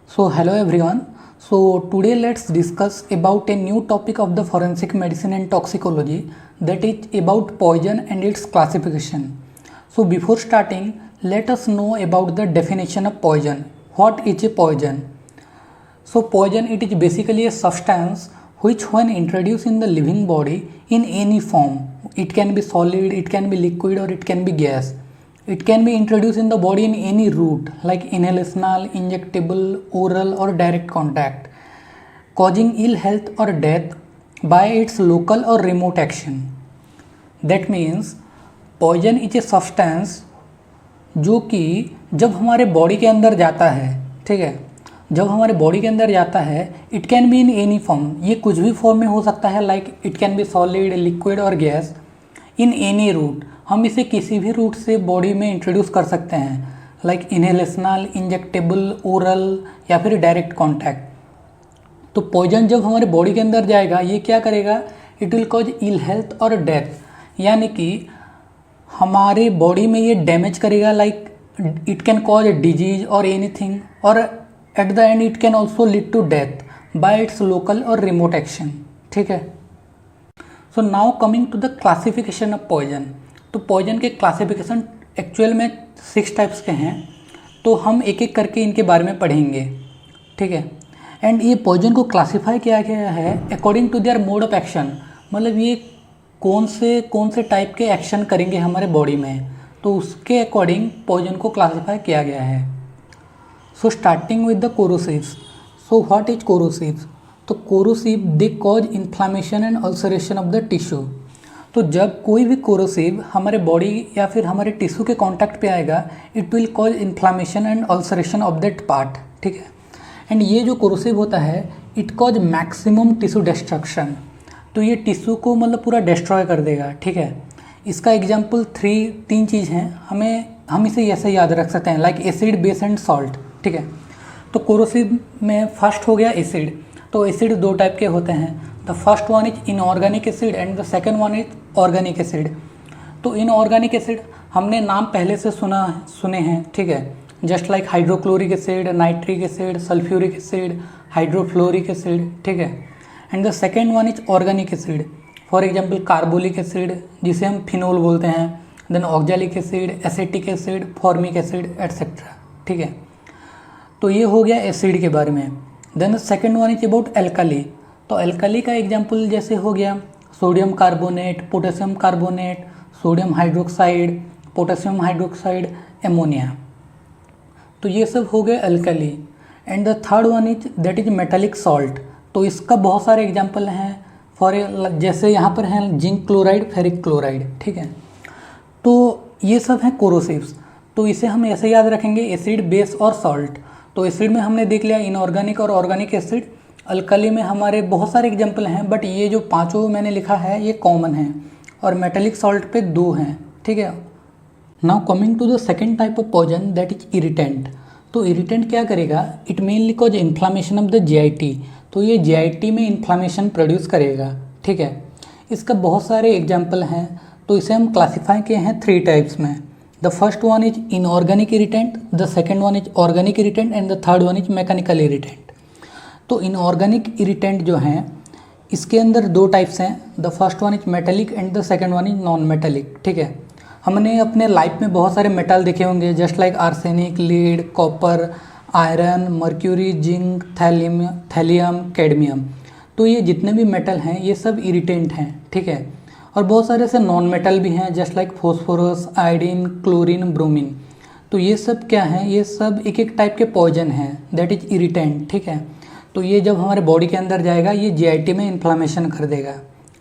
So hello everyone. So today let's discuss about a new topic of the forensic medicine and toxicology, that is about poison and its classification. So before starting, let us know about the definition of poison. What is a poison? So poison, it is basically a substance which when introduced in the living body in any form, it can be solid, it can be liquid, or it can be gas. It can be introduced in the body in any route like inhalational, injectable, oral, or direct contact, causing ill health or death by its local or remote action. That means poison is a substance जो कि जब हमारे body के अंदर जाता है, ठीक है, जब हमारे बॉडी के अंदर जाता है, it can be in any form, ये कुछ भी फॉर्म में हो सकता है, like it can be solid, liquid और गैस, इन एनी रूट, हम इसे किसी भी रूट से बॉडी में इंट्रोड्यूस कर सकते हैं, लाइक इनहेलेशनल, इंजेक्टेबल, ओरल या फिर डायरेक्ट कॉन्टैक्ट. तो पॉइजन जब हमारे बॉडी के अंदर जाएगा, ये क्या करेगा, it will cause ill health और डेथ, यानी कि हमारे बॉडी में ये डैमेज करेगा, like it can cause disease और एनीथिंग, और at the end it can also lead to death by its local और रिमोट एक्शन. ठीक है. So now coming to the classification of poison. तो पॉइजन के क्लासिफिकेशन एक्चुअल में 6 types के हैं, तो हम एक एक करके इनके बारे में पढ़ेंगे. ठीक है. एंड ये पॉइजन को क्लासीफाई किया गया है according to their mode of action, मतलब ये कौन से टाइप के एक्शन करेंगे हमारे बॉडी में, तो उसके अकॉर्डिंग पॉइजन को क्लासीफाई किया गया है. So starting with the corrosives. So what is corrosives? तो corrosive they cause inflammation and ulceration of the tissue. तो जब कोई भी कोरोसिव हमारे बॉडी या फिर हमारे टिश्यू के कांटेक्ट पे आएगा, it will cause inflammation and ulceration of that part. ठीक है. एंड ये जो कोरोसिव होता है, it cause maximum tissue destruction. तो ये टिश्यू को मतलब पूरा डिस्ट्रॉय कर देगा. ठीक है. इसका एग्जाम्पल 3 चीज़ हैं, हम इसे ऐसे याद रख सकते हैं, like acid, base and salt. ठीक है. तो कोरोसिव में फर्स्ट हो गया एसिड. तो एसिड 2 टाइप के होते हैं. The first one is inorganic acid and the second one is organic acid. तो इनऑर्गेनिक एसिड हमने नाम पहले से सुने हैं. ठीक है. Just like hydrochloric acid, nitric acid, sulphuric acid, hydrofluoric acid. ठीक है. And the second one is organic acid. For example carbolic acid, जिसे हम फिनोल बोलते हैं, then oxalic acid, acetic acid, formic acid etcetera. ठीक है. तो ये हो गया एसिड के बारे में. Then the second one is about alkali. तो एल्काली का एग्जाम्पल जैसे हो गया sodium carbonate, potassium carbonate, sodium hydroxide, potassium hydroxide, ammonia. तो ये सब हो गए alkali. And the third one is that is metallic salt. तो इसका बहुत सारे एग्जाम्पल हैं, जैसे यहाँ पर हैं जिंक क्लोराइड, फेरिक क्लोराइड. ठीक है. तो ये सब हैं कोरोसिव्स. तो इसे हम ऐसे याद रखेंगे, एसिड, बेस और सॉल्ट. तो एसिड में हमने देख लिया इनऑर्गेनिक और ऑर्गेनिक एसिड. अल्कली में हमारे बहुत सारे एग्जाम्पल हैं, बट ये जो 5 मैंने लिखा है ये कॉमन है, और मेटालिक सॉल्ट पे 2 हैं. ठीक है. Now coming to the second type of poison, that is irritant. तो इरिटेंट क्या करेगा, it mainly cause inflammation of the GIT. तो ये GIT में इन्फ्लामेशन प्रोड्यूस करेगा. ठीक है. इसका बहुत सारे एग्जाम्पल हैं, तो इसे हम क्लासीफाई किए हैं 3 टाइप्स में. The first one is inorganic irritant, the second one is organic irritant, and the third one is mechanical irritant. तो इनऑर्गेनिक इरिटेंट जो हैं, इसके अंदर 2 टाइप्स हैं. The first one is metallic and the second one is non metallic. ठीक है. हमने अपने लाइफ में बहुत सारे मेटल देखे होंगे, just like arsenic, lead, copper, iron, mercury, zinc, thallium, cadmium. तो ये जितने भी मेटल हैं ये सब इरिटेंट हैं. ठीक है. और बहुत सारे ऐसे नॉन मेटल भी हैं, just like phosphorus, iodine, chlorine, bromine. तो ये सब क्या हैं, ये सब एक टाइप के पॉइजन हैं, दैट इज इरिटेंट. ठीक है. तो ये जब हमारे बॉडी के अंदर जाएगा, ये GIT में इन्फ्लामेशन कर देगा.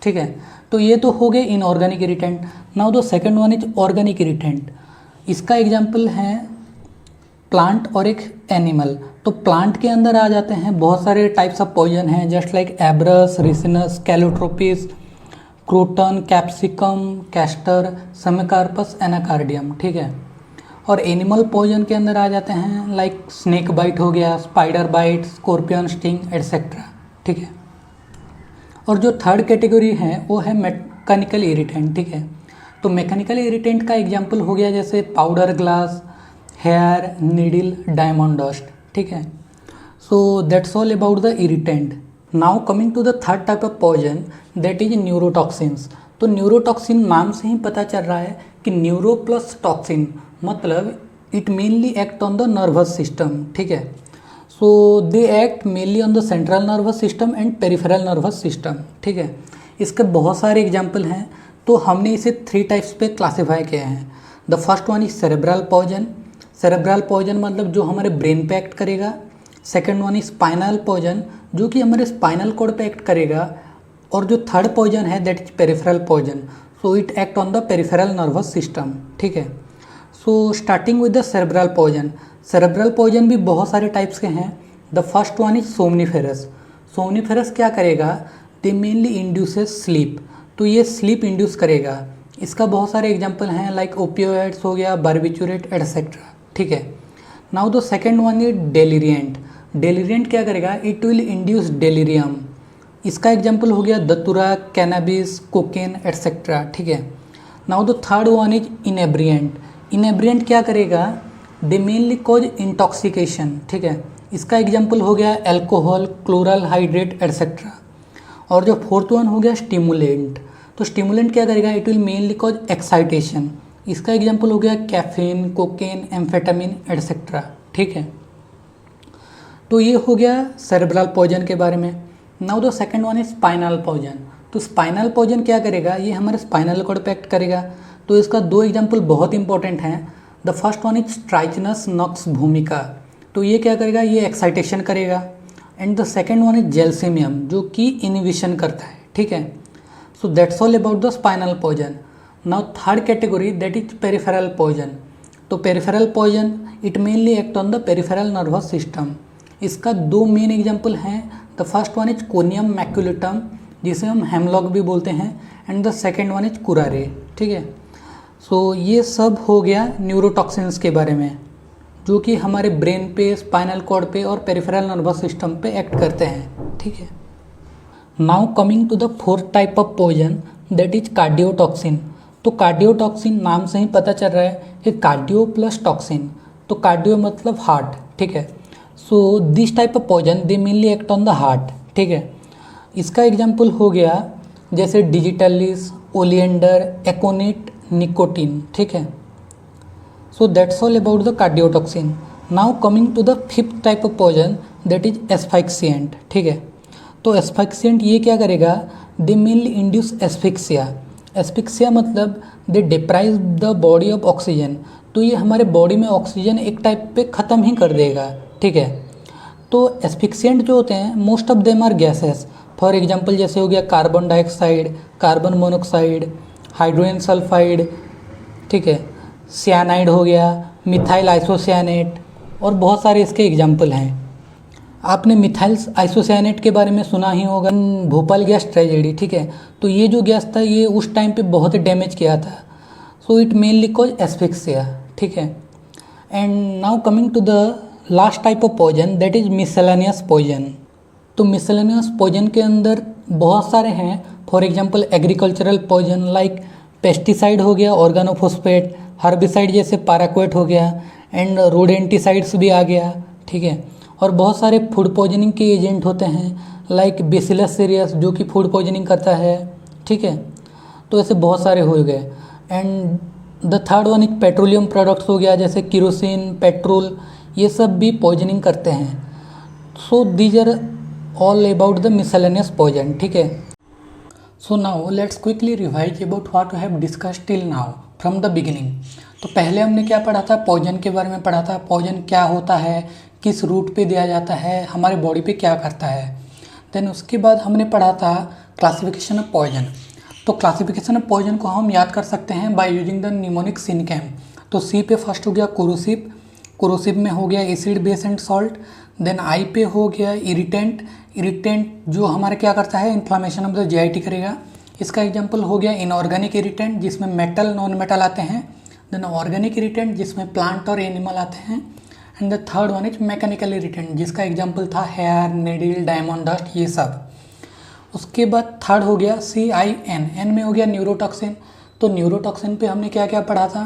ठीक है. तो ये तो हो गए inorganic irritant. Now the second one is organic irritant. इसका एग्जांपल है प्लांट और एक एनिमल. तो प्लांट के अंदर आ जाते हैं बहुत सारे टाइप्स ऑफ पॉइजन हैं, just like Abrus, Ricinus, Calotropis, Croton, Capsicum, castor, Semecarpus, Anacardium. ठीक है. और एनिमल पॉइजन के अंदर आ जाते हैं, लाइक स्नेक बाइट हो गया, spider bite, scorpion sting etcetera. ठीक है. और जो थर्ड कैटेगरी है वो है मैकेनिकल इरिटेंट. ठीक है. तो मैकेनिकल इरिटेंट का एग्जांपल हो गया जैसे powder glass, hair, needle, diamond dust. ठीक है. So that's all about the irritant. Now coming to the third type of poison, that is neurotoxins. तो न्यूरोटॉक्सिन नाम से ही पता चल रहा है कि न्यूरो प्लस टॉक्सिन मतलब it mainly act on the nervous system, ठीक है। So they act mainly on the central nervous system and peripheral nervous system, ठीक है। इसके बहुत सारे एग्जाम्पल हैं, तो हमने इसे 3 टाइप्स पे क्लासीफाई किया है। The first one is cerebral poison. Cerebral poison मतलब जो हमारे ब्रेन पे एक्ट करेगा। Second one is spinal poison, जो कि हमारे स्पाइनल कॉर्ड पे एक्ट करेगा। और जो थर्ड पॉइजन है that is peripheral poison, so it act on the peripheral nervous system, ठीक है। So starting with the cerebral poison. Cerebral poison भी बहुत सारे टाइप्स के हैं। The first one is somniferous. Somniferous क्या करेगा, दे मेनली इंड्यूसेस स्लीप, तो ये स्लीप इंड्यूस करेगा। इसका बहुत सारे एग्जाम्पल हैं लाइक ओपियोइड्स हो गया, बारबिचुरेट एटसेट्रा, ठीक है। Now the second one is deliriant. Deliriant क्या करेगा, इट विल इंड्यूस डेलीरियम। इसका एग्जाम्पल हो गया दतुरा, कैनाबिस, कोकेन एटसेट्रा, ठीक है। Now the third one is inebriant. Inebriant क्या करेगा, दे मेनली कॉज इंटॉक्सिकेशन, ठीक है। इसका एग्जाम्पल हो गया एल्कोहल, क्लोरल हाइड्रेट एटसेट्रा। और जो फोर्थ वन हो गया स्टिमुलेंट। तो स्टिमुलेंट क्या करेगा, it will mainly cause excitation. इसका एग्जाम्पल हो गया कैफीन, कोकेन, एम्फेटामिन एटसेट्रा, ठीक है। तो ये हो गया सेरेब्रल पॉइजन के बारे में। Now the second one is spinal poison. तो स्पाइनल पॉइजन क्या करेगा, ये हमारे स्पाइनल कॉर्ड पे एक्ट करेगा। तो इसका 2 एग्जाम्पल बहुत इंपॉर्टेंट हैं। The first one is strychnos nux vomica. तो ये क्या करेगा, ये एक्साइटेशन करेगा। And the second one is gelsemium, जो कि इनहिबिशन करता है, ठीक है। So that's all about the spinal poison. Now third category that is peripheral poison. तो peripheral poison it mainly act on the peripheral nervous system. इसका 2 main example हैं। The first one is conium maculatum, जिसे हम hemlock भी बोलते हैं। And the second one is curare, ठीक है। सो ये सब हो गया न्यूरोटॉक्सिन्स के बारे में, जो कि हमारे ब्रेन पे, स्पाइनल कॉर्ड पे और पेरिफेरल नर्वस सिस्टम पे एक्ट करते हैं, ठीक है। Now coming to the fourth type of poison that is cardiotoxin. तो कार्डियोटॉक्सिन नाम से ही पता चल रहा है कि कार्डियो प्लस टॉक्सिन। तो कार्डियो मतलब हार्ट, ठीक है। So this type of poison they mainly act on the heart, ठीक है। इसका एग्जाम्पल हो गया जैसे डिजिटलिस, ओलिएंडर, एकोनिट, निकोटीन, ठीक है। So that's all about the cardiotoxin. Now coming to the fifth type of poison that is asphyxiant, ठीक है। तो एस्फाइक्सिएंट ये क्या करेगा, they mainly induce asphyxia. Asphyxia मतलब they deprive the body of oxygen. तो ये हमारे बॉडी में ऑक्सीजन एक टाइप पे ख़त्म ही कर देगा, ठीक है। तो एस्फिक्सिएंट जो होते हैं most of them are gases. For example जैसे हो गया carbon dioxide, carbon monoxide, hydrogen sulphide, ठीक है, सियानाइड हो गया, मिथाइल आइसोसियानेट और बहुत सारे इसके एग्जांपल हैं। आपने मिथाइल आइसोसियानेट के बारे में सुना ही होगा, भोपाल गैस ट्रेजेडी, ठीक है। तो ये जो गैस था ये उस टाइम पे बहुत डैमेज किया था। So it mainly cause asphyxia, ठीक है। And now coming to the last type of poison that is miscellaneous poison. तो मिसलेनियस पॉइजन के अंदर बहुत सारे हैं। For example agricultural poison like pesticide हो गया, ऑर्गेनोफॉस्फेट, हर्बिसाइड जैसे पैराक्वेट हो गया, एंड रोडेंटिसाइड्स भी आ गया, ठीक है। और बहुत सारे फूड पॉइजनिंग के एजेंट होते हैं लाइक बेसिलस सीरियस, जो कि फूड पॉइजनिंग करता है, ठीक है। तो ऐसे बहुत सारे हो गए। And the third one is petroleum products हो गया जैसे किरोसिन, पेट्रोल, ये सब भी पॉइजनिंग करते हैं। So these are all about the miscellaneous poison, ठीक है। So now let's quickly revise about what we have discussed till now from the beginning. तो पहले हमने क्या पढ़ा था, पॉइजन के बारे में पढ़ा था। पॉइजन क्या होता है, किस रूट पे दिया जाता है, हमारे बॉडी पे क्या करता है। देन उसके बाद हमने पढ़ा था क्लासिफिकेशन ऑफ पॉइजन। तो क्लासिफिकेशन ऑफ पॉइजन को हम याद कर सकते हैं बाय यूजिंग द निमोनिक सिनकैम। तो सी पे फर्स्ट हो गया कोरोसिव, कोरोसिव में हो गया acid, base and salt. Then आई पे हो गया इरिटेंट, इरिटेंट जो हमारा क्या करता है, इन्फ्लामेशन ऑफ द जीआईटी करेगा। इसका एग्जांपल हो गया इनऑर्गेनिक इरिटेंट जिसमें मेटल, नॉन मेटल आते हैं। देन ऑर्गेनिक इरिटेंट जिसमें प्लांट और एनिमल आते हैं। And the third one is mechanical irritant जिसका एग्जांपल था हेयर, नीडल, डायमंड डस्ट, ये सब। उसके बाद थर्ड हो गया CIN, एन में हो गया न्यूरोटॉक्सिन। तो न्यूरोटॉक्सिन पे हमने क्या क्या पढ़ा था,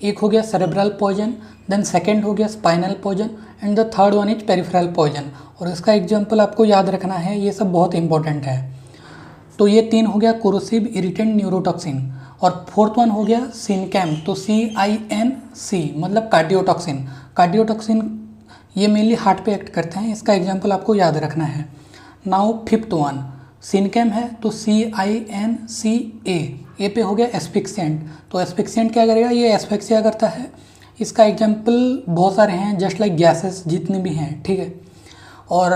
एक हो गया सेरेब्रल पॉइजन, देन सेकेंड हो गया spinal poison and the third one is peripheral poison. और इसका एग्जाम्पल आपको याद रखना है, ये सब बहुत इंपॉर्टेंट है। तो ये 3 हो गया कोरोसिव इरिटेंट न्यूरोटॉक्सिन। और फोर्थ वन हो गया सिनकैम, तो CINC मतलब कार्डियोटॉक्सिन। कार्डियोटॉक्सिन ये मेनली हार्ट पे एक्ट करते हैं, इसका एग्जाम्पल आपको याद रखना है। नाउ फिफ्थ वन सिनकैम है तो CINCA, ए पे हो गया एस्फिक्सिएंट। तो एस्फिक्सिएंट क्या करेगा, ये एस्फिक्सिया करता है। इसका एग्जाम्पल बहुत सारे हैं, जस्ट लाइक गैसेस जितने भी हैं, ठीक है। और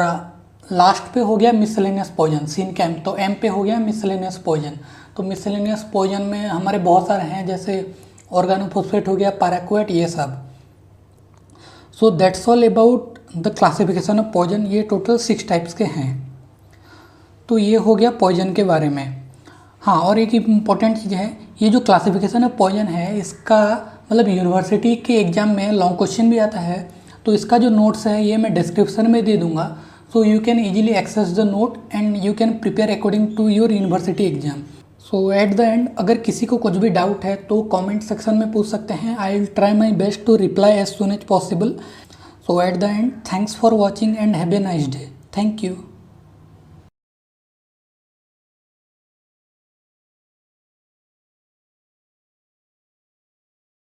लास्ट पे हो गया मिसलेनियस पॉइजन सिनकैम, तो M पे हो गया मिसलेनियस पॉइजन। तो मिसलेनियस पॉइजन में हमारे बहुत सारे हैं, जैसे ऑर्गेनोफॉस्फेट हो गया, पैराक्वेट, ये सब। So that's all about the classification of poison. ये टोटल 6 टाइप्स के हैं। तो ये हो गया पॉइजन के बारे में। हाँ, और एक इम्पॉर्टेंट चीज़ है, ये जो क्लासिफिकेशन ऑफ पॉइजन है, इसका मतलब यूनिवर्सिटी के एग्जाम में लॉन्ग क्वेश्चन भी आता है। तो इसका जो नोट्स है ये मैं डिस्क्रिप्शन में दे दूंगा, so you can easily access the note and you can prepare according to your university exam. So at the end अगर किसी को कुछ भी डाउट है तो कमेंट सेक्शन में पूछ सकते हैं। I will try my best to reply as soon as possible. So at the end thanks for watching and have a nice day. Thank you.